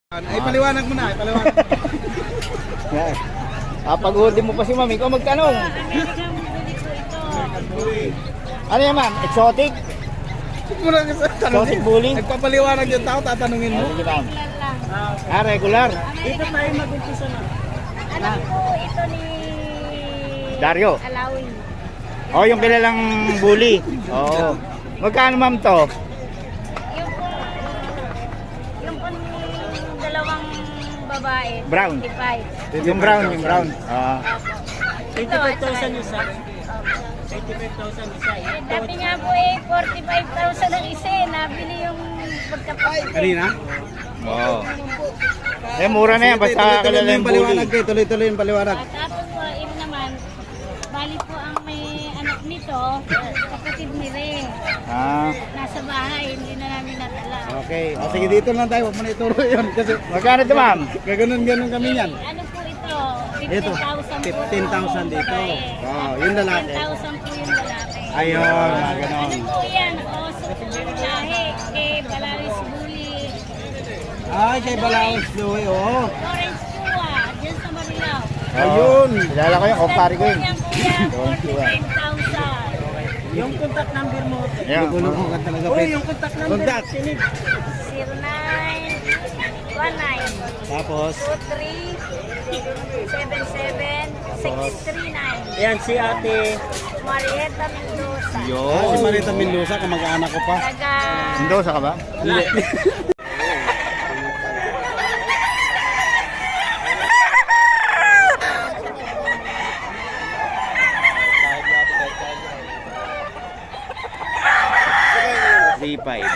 Ay, paliwanag mo na, ipaliwanag mo. Yan. Pag-uudin mo pa si ma'am, ikaw magtanong. Ano yan ma'am? Exotic? Muna kasi tanongin. Exotic bully? Nagpapaliwanag yung tao, tatanungin mo. Sige ma'am. Regular. Dito tayo mag-umpisa na. Alam ko ito ni Dario. Alawi. Oh, yung kilalang bully. Oo. Magkano ma'am to? Yung dalawang babae. Brown. 55. Yung brown. Ah. 25,000 isa. 25,000 isa. Dati nga po 45,000 ang isa eh. Nabili yung pagkapit. Kanina? Oo. Mura na yan, basta kilala yung bully. Tuloy-tuloy yung paliwanag. Tapos po, yun naman, bali po ang may anak nito, kapatid ni Re. Nasa bahay, hindi na namin natala. Okay. O sige, dito lang tayo. Huwag mo na ituro yun. Kasi Magkano to ma'am? gaganon-ganon kami yan. Ano po ito? Ito, 15,000 po. 15,000 dito. Oo, yung lalaki. 10,000 po yung lalaki. Ayun, ganon. Ano po yan? Oso po yung lahi. Kay Balaris Bully. Ay, kay Balaos Joey, oo. Lawrence Chua, dyan sa Marilao. Ayun. Kilala ko yung kumpare ko yun. Yan kuya, 45,000. Yung contact number mo. Yan. Gulo ko ka talaga. Uy, yung contact number. Contact. Sinid. 0919 Tapos, 23 77 639. Ayan si ate. Marieta Mendoza. si Marita Mendoza, kamag-anak ko pa. Taga Mendoza ka ba? Hindi. $3,500.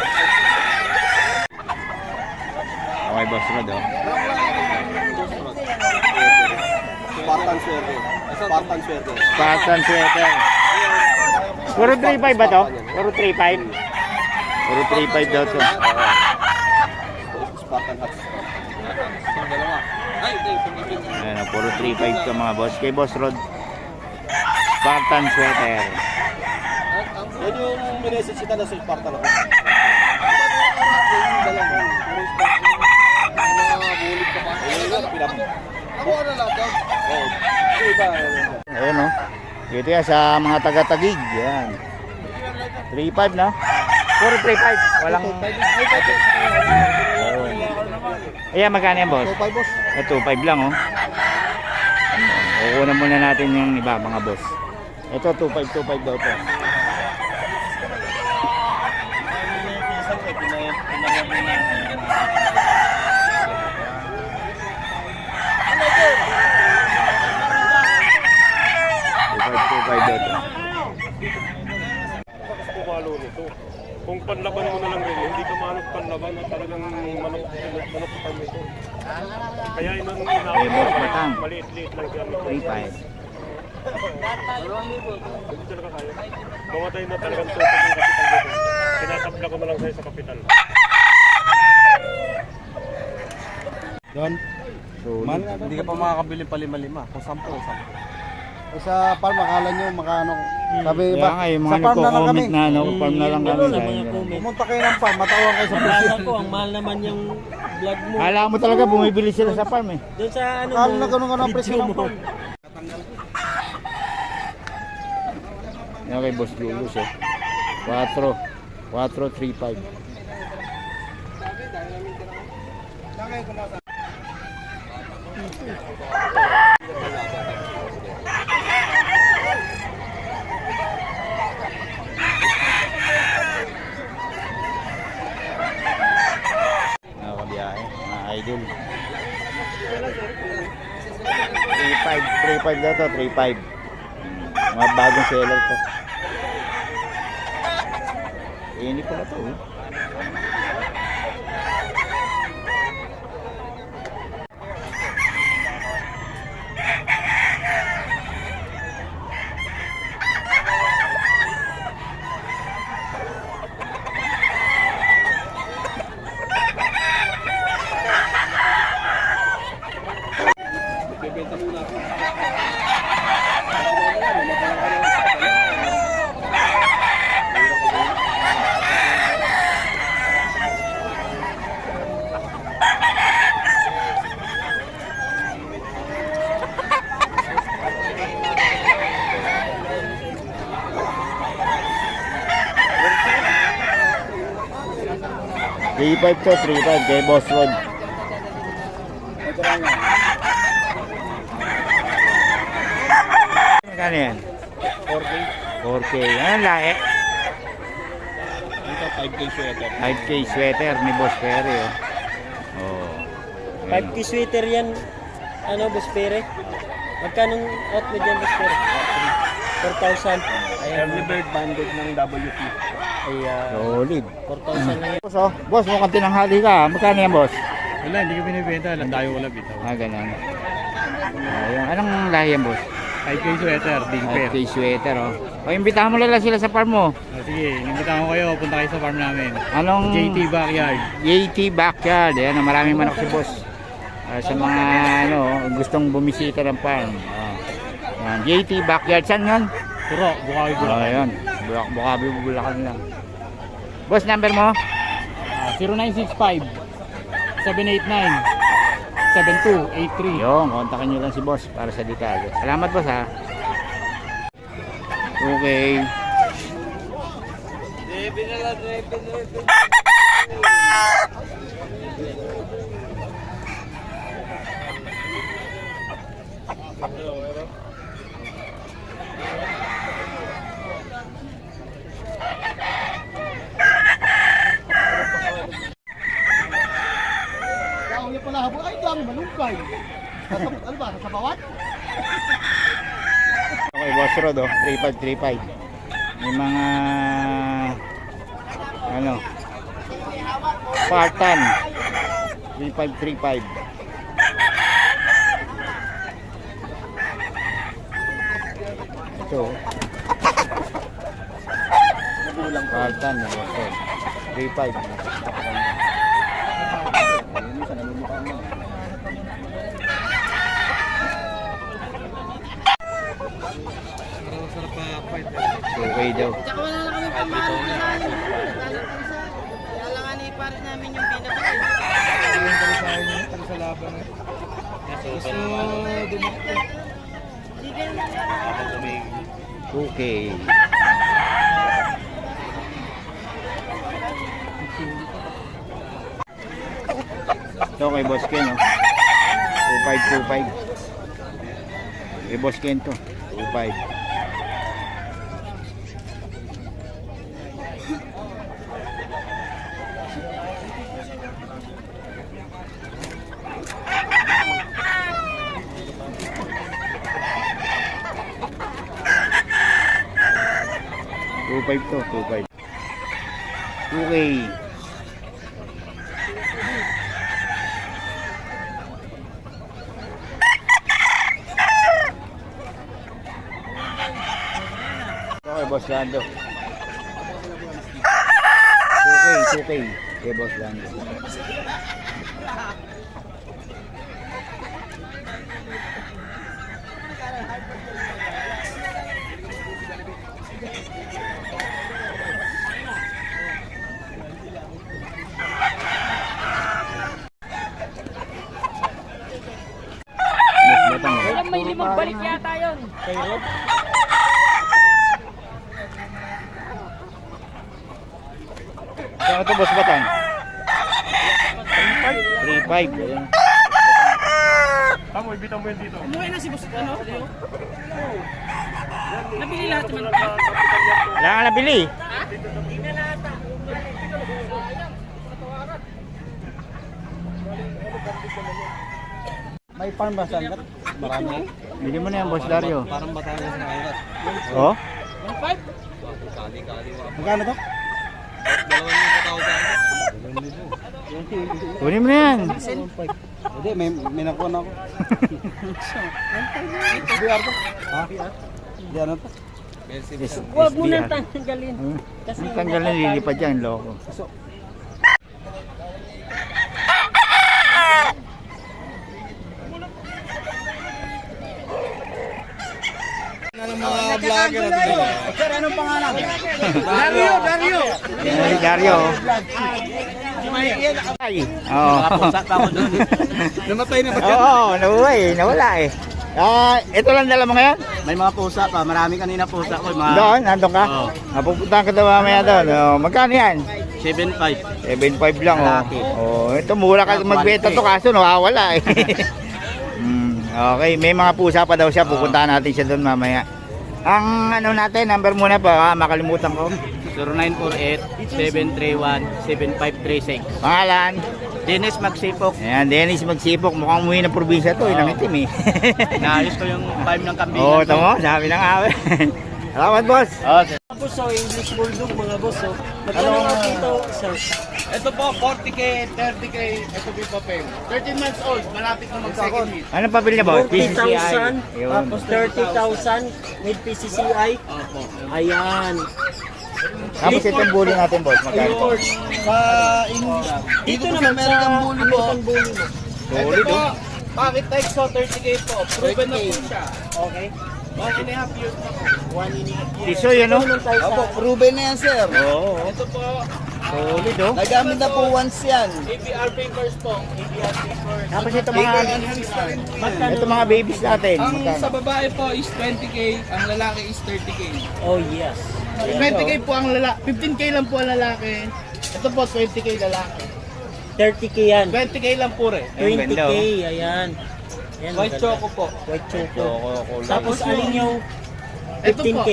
Okay, boss Rod, oh. Spartan swerte. Spartan swerte. Spartan sweater. Puro 3,500 ba to? Puro 3,500? Puro 3,500 daw to. Spartan hats. Ayan, oh, puro 3,500 to mga boss. Kay boss Rod. Spartan sweater. Yan yung minessage kita na sa Spartan ako. Ayan, oh. Dito yan sa mga taga-tagig. Yan. 3,500 na. Puro 3,500. Walang... Oh. Ayan, magkano yan, boss? 2.5 boss. 2,500 lang, oh. Kukunan muna natin yung iba, mga boss. Ito, 2,500 daw to. Pumalo nito. Kung panlaban mo na lang rin, hindi ka manok panlaban at talagang manok farm ito. Kaya inang Ay, boss, batang. maliit-liit lang gamit. 3,500. Hindi talaga kaya. Mamatay na talagang tutok ng kapital dito. Tinatabla ko na lang sa'yo sa kapital. Don, Hindi ka pa makakabili pa lima-lima. Kung 10, 10. sa farm, akala nyo makano. Sabi Kaya ba, nga, yung sa mga farm na lang kami. nagko-comment na, no? Farm na lang kami. Sa Dahil mga ganun. comment. Pumunta kayo ng farm, matawan kayo sa Naalala presyo. ko, ang mahal naman yung vlog mo. Kala mo talaga bumibili sila sa farm, eh. Doon sa ano Akala mo, na ganun ang presyo video ng mo. farm. Yan kay Boss Julius, eh. 4,3,500. Nakabiyahe, mga idol. 3,500 daw to, 3,500. Mga bagong seller to. Ini pala to, eh. 3.5 to, 3.5 kay Boss Rod. Magkano yan? 4K. 4K. Ano lahi? Ito 5K sweater. 5K sweater ni Boss Perry. Oh. 5K sweater yan. Ano, Boss Pere? Magkano out mo dyan, Boss Pere? 4,000. Early bird banded ng WP. Ay, Solid. 4,000 lang yan. Boss, oh. Boss, mukhang tinanghali ka. Magkano yan, boss? Wala, hindi ko binibenta. Landayo wala bitaw. Ganun. Ayun. Anong lahi yan, boss? 5K sweater, big pair. 5K sweater, oh. O, imbitahan mo lang sila sa farm mo. Sige, inimbitahan ko kayo. Punta kayo sa farm namin. Anong... JT Backyard. JT Backyard. Ayan, maraming manok si boss. Sa mga, gustong bumisita ng farm. Ayan, JT Backyard. Saan yun? Turo, Bukawi Bulacan. Ayan. Bukabi, Bulacan lang. Boss, number mo? 0965 789 7283. Yung, kontakin nyo lang si boss para sa detalye. Salamat, boss, ha. Okay. Okay, boss Rod, 3535. May mga Spartan 3535. Ito Spartan 35. Okay daw. Tsaka wala na kami pamahal na sa amin. Kaya lang ano ipares namin yung pinaka. Okay. Ito kay Boss Ken, 2525. Kay Boss Ken to, 25. to, 25. Okay. Okay, Boss Lando. 2K. Okay, Boss Lando. May limang balik yata yun. Kay Rod? Saan ito, Boss Batang? 3.5. Ayan. Tamo, ibitaw mo yan dito. Umuwi na si Boss, ano? Nabili lahat naman. Wala nga nabili. May farm ba saan? Marami. Bili mo na yan, Boss Dario. Parang Batangas na kailat. Oh? Magkano to? Kunin mo na yan. Hindi, may nakuha na ako. VR to? Ha? Hindi ano to? Huwag mo nang tanggalin. Kasi tanggal na lilipad yan, loko. Mga vlogger at ito. Sir, anong pangalan? Dario! Yan, Dario. Ay, oo. Namatay na ba? Oo, nawala eh. Ito lang dala mo ngayon? May mga pusa pa. Marami kanina pusa ko. Mga... Doon, nandun ka? Oo. Pupuntahan ka daw mamaya doon. Magkano yan? 7.5. 7.5 lang, Lalaki. oh. Oh, ito mura ka magbenta to kaso nawawala eh. Okay, may mga pusa pa daw siya. Pupuntahan natin siya doon mamaya. Ang ano natin, number muna pa, makalimutan ko. 0948-731-7536. Pangalan? Dennis Magsipok. Ayan, Dennis Magsipok. Mukhang umuwi ng probinsya to, ilang itim eh. Naayos ko yung farm ng kambing. Oo, tamo, sabi ng awe. Salamat, boss. Tapos so, English Bulldog mga boss. So, magkano nga dito, sir? Ito po, 40K, 30K, ito po papel. 13 months old, malapit na mag-second meet. Anong pabil niya, boss? 40,000, Yun. tapos 30,000 with PCCI. Opo. Ayan. Tapos itong bully natin, boss. Magkano? Sa English, Dito naman sa American Bully mo. ito po, Pocket Exo, 30K po. Proven na po siya. Okay. 1.5 years na po. 1.5 years. Tiso yun, no? Ano tayo sa proven na yan, sir. Oo. Ito po, Solid, oh. Nagamit na po once yan. ABR papers po. ABR papers. Tapos ito mga babies natin. Ang Magkano? sa babae po is 20K, ang lalaki is 30K. Oh, yes. 20K po ang lalaki, 15K lang po ang lalaki. Ito po 20K lalaki. 30K yan. 20K lang po rin. 20K, ayan. Ayan, White maganda. choco po. White choco. Tapos Tapos alin yung Ito po. 15K?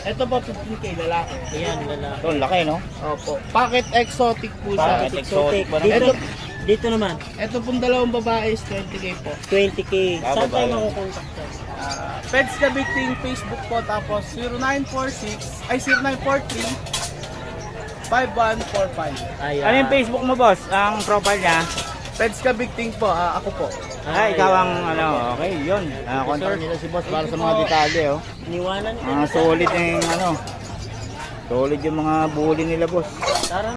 Ito po 15K lalaki. Ayan, lalaki. ito, laki, no? Opo. Pocket exotic po siya. Pocket exotic ba naman? Dito, dito naman, Ito pong dalawang babae is 20K po. 20K. Saan tayo babae. makukontak sir? Pets Kabiting Facebook po tapos 0946 Ayan. Ano yung Facebook mo, boss? Ang profile niya? Pets Kabiting po, ako po. Ikaw ang ano, okay, yun. Contact nila si boss para sa mga detalye, oh. Iniwanan nila. Solid yung ano. Solid yung mga bully nila, boss. Tara.